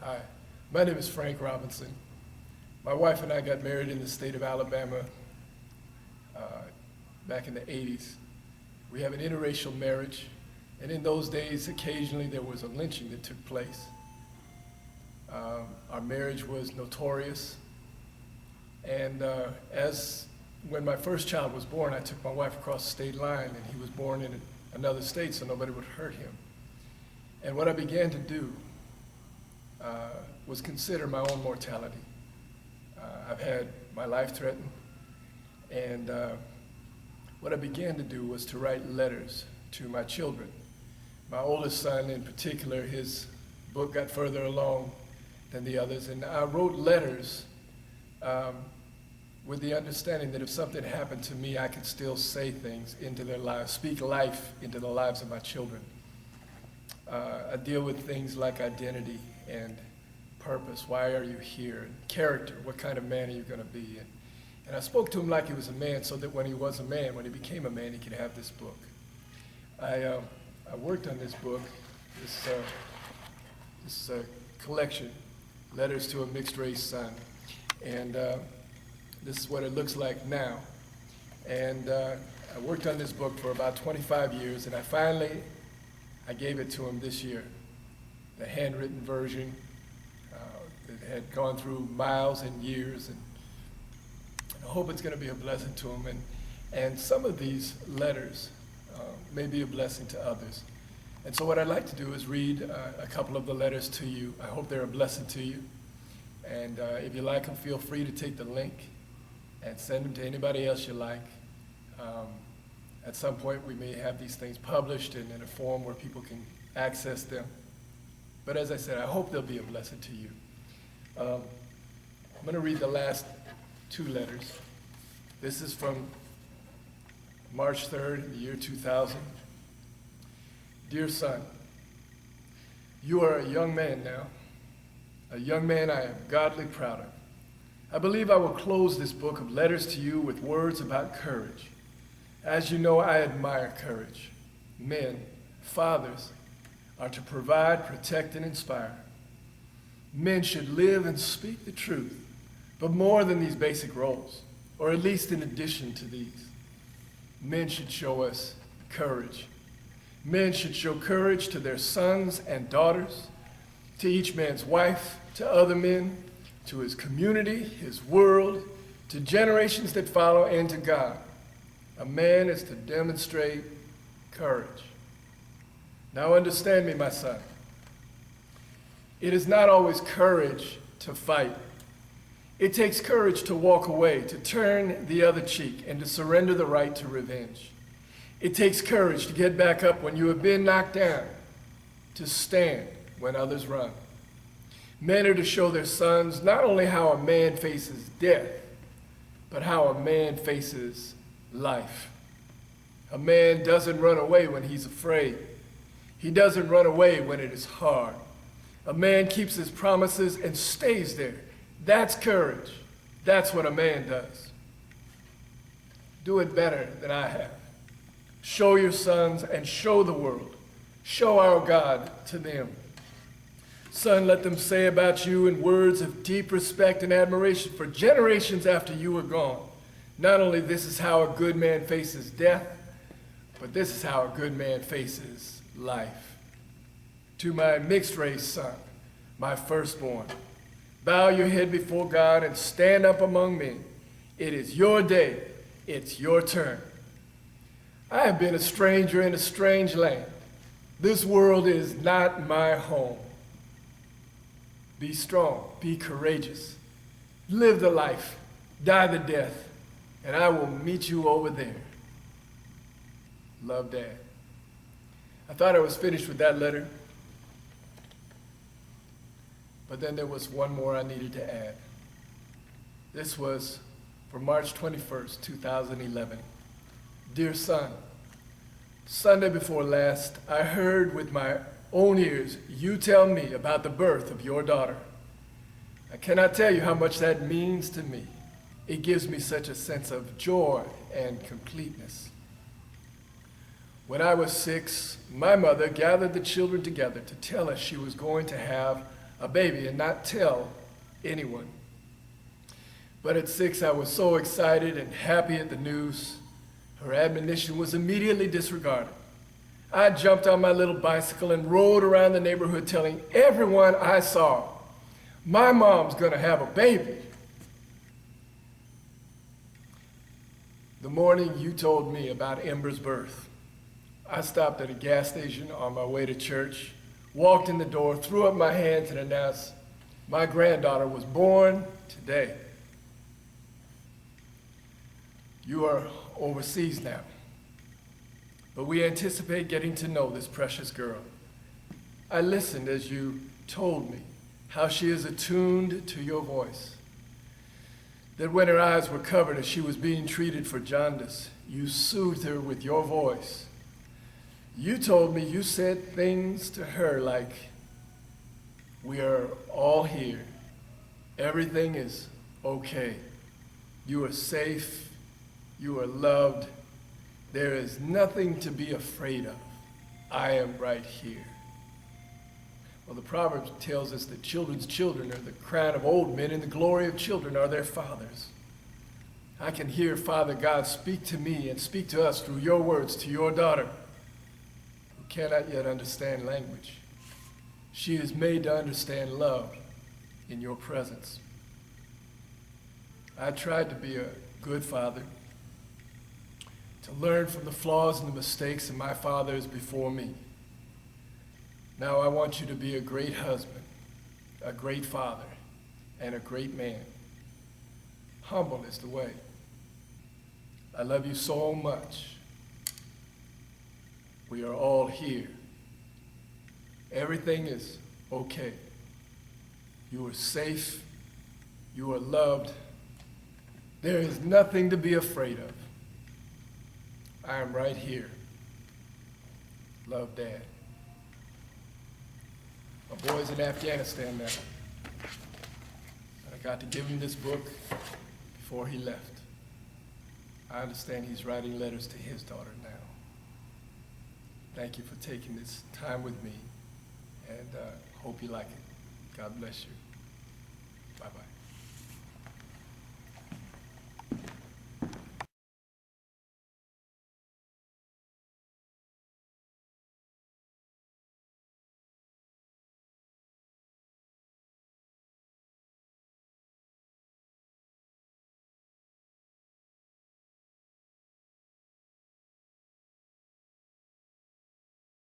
Hi, my name is Frank Robinson. My wife and I got married in the state of Alabama uh, back in the 80s. We have an interracial marriage, and in those days, occasionally there was a lynching that took place. Our marriage was notorious, and when my first child was born, I took my wife across the state line, and he was born in another state so nobody would hurt him. And what I began to do was consider my own mortality. I've had my life threatened, and what I began to do was to write letters to my children. My oldest son in particular, his book got further along than the others, and I wrote letters with the understanding that if something happened to me, I could still say things into their lives, speak life into the lives of my children. I deal with things like identity and purpose. Why are you here? And character. What kind of man are you going to be? And I spoke to him like he was a man, so that when he was a man, when he became a man, he could have this book. I worked on this book, this collection, Letters to a Mixed Race Son. And this is what it looks like now. And I worked on this book for about 25 years, and I gave it to him this year, the handwritten version that had gone through miles and years, and I hope it's going to be a blessing to him. And some of these letters may be a blessing to others. And so what I'd like to do is read a couple of the letters to you. I hope they're a blessing to you. And if you like them, feel free to take the link and send them to anybody else you like. At some point, we may have these things published and in a form where people can access them. But as I said, I hope they'll be a blessing to you. I'm going to read the last two letters. This is from March 3rd, the year 2000. Dear son, you are a young man now, a young man I am godly proud of. I believe I will close this book of letters to you with words about courage. As you know, I admire courage. Men, fathers, are to provide, protect, and inspire. Men should live and speak the truth, but more than these basic roles, or at least in addition to these. Men should show us courage. Men should show courage to their sons and daughters, to each man's wife, to other men, to his community, his world, to generations that follow, and to God. A man is to demonstrate courage. Now understand me, my son. It is not always courage to fight. It takes courage to walk away, to turn the other cheek, and to surrender the right to revenge. It takes courage to get back up when you have been knocked down, to stand when others run. Men are to show their sons not only how a man faces death, but how a man faces life. A man doesn't run away when he's afraid. He doesn't run away when it is hard. A man keeps his promises and stays there. That's courage. That's what a man does. Do it better than I have. Show your sons and show the world. Show our God to them. Son, let them say about you in words of deep respect and admiration for generations after you are gone. Not only this is how a good man faces death, but this is how a good man faces life. To my mixed race son, my firstborn, bow your head before God and stand up among men. It is your day. It's your turn. I have been a stranger in a strange land. This world is not my home. Be strong, be courageous, live the life, die the death, and I will meet you over there. Love, Dad. I thought I was finished with that letter, but then there was one more I needed to add. This was for March 21st, 2011. Dear son, Sunday before last, I heard with my own ears you tell me about the birth of your daughter. I cannot tell you how much that means to me. It gives me such a sense of joy and completeness. When I was 6, my mother gathered the children together to tell us she was going to have a baby and not tell anyone. But at 6, I was so excited and happy at the news. Her admonition was immediately disregarded. I jumped on my little bicycle and rode around the neighborhood telling everyone I saw, my mom's gonna have a baby. The morning you told me about Ember's birth, I stopped at a gas station on my way to church, walked in the door, threw up my hands and announced, my granddaughter was born today. You are overseas now, but we anticipate getting to know this precious girl. I listened as you told me how she is attuned to your voice, that when her eyes were covered as she was being treated for jaundice, you soothed her with your voice. You told me you said things to her like, we are all here. Everything is okay. You are safe. You are loved. There is nothing to be afraid of. I am right here. Well, the Proverbs tells us that children's children are the crown of old men, and the glory of children are their fathers. I can hear Father God speak to me and speak to us through your words to your daughter, who cannot yet understand language. She is made to understand love in your presence. I tried to be a good father, to learn from the flaws and the mistakes of my fathers before me. Now I want you to be a great husband, a great father, and a great man. Humble is the way. I love you so much. We are all here. Everything is okay. You are safe. You are loved. There is nothing to be afraid of. I am right here. Love, Dad. My boy's in Afghanistan now. I got to give him this book before he left. I understand he's writing letters to his daughter now. Thank you for taking this time with me, and hope you like it. God bless you.